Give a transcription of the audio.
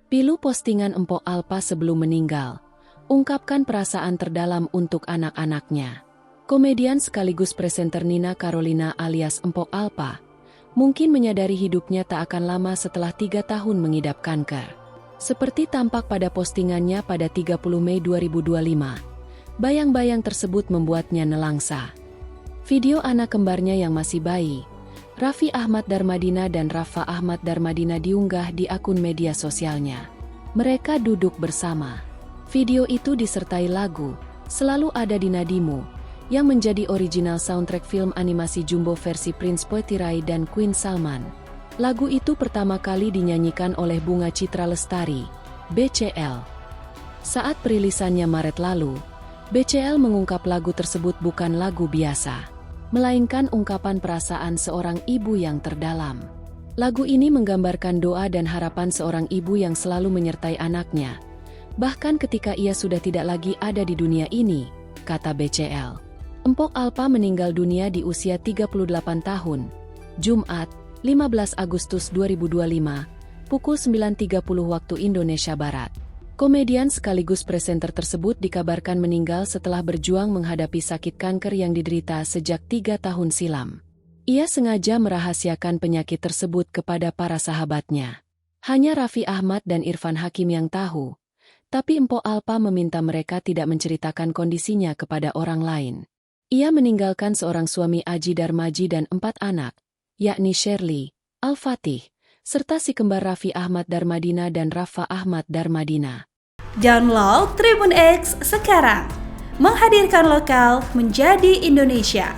Pilu postingan Empok Alpa sebelum meninggal, ungkapkan perasaan terdalam untuk anak-anaknya. Komedian sekaligus presenter Nina Carolina alias Empok Alpa, mungkin menyadari hidupnya tak akan lama setelah 3 tahun mengidap kanker. Seperti tampak pada postingannya pada 30 Mei 2025, bayang-bayang tersebut membuatnya nelangsa. Video anak kembarnya yang masih bayi, Raffi Ahmad Darmadina dan Rafa Ahmad Darmadina diunggah di akun media sosialnya. Mereka duduk bersama. Video itu disertai lagu "Selalu Ada di Nadimu" yang menjadi original soundtrack film animasi Jumbo versi Prince Poetirai dan Queen Salman. Lagu itu pertama kali dinyanyikan oleh Bunga Citra Lestari, BCL. Saat perilisannya Maret lalu, BCL mengungkap lagu tersebut bukan lagu biasa, melainkan ungkapan perasaan seorang ibu yang terdalam. Lagu ini menggambarkan doa dan harapan seorang ibu yang selalu menyertai anaknya, bahkan ketika ia sudah tidak lagi ada di dunia ini, kata BCL. Empok Alpa meninggal dunia di usia 38 tahun, Jumat, 15 Agustus 2025, pukul 9.30 waktu Indonesia Barat. Komedian sekaligus presenter tersebut dikabarkan meninggal setelah berjuang menghadapi sakit kanker yang diderita sejak 3 tahun silam. Ia sengaja merahasiakan penyakit tersebut kepada para sahabatnya. Hanya Raffi Ahmad dan Irfan Hakim yang tahu, tapi Empok Alpa meminta mereka tidak menceritakan kondisinya kepada orang lain. Ia meninggalkan seorang suami Aji Darmaji dan 4 anak, yakni Shirley, Al-Fatih, serta si kembar Raffi Ahmad Darmadina dan Rafa Ahmad Darmadina. Download Tribun X sekarang, menghadirkan lokal menjadi Indonesia.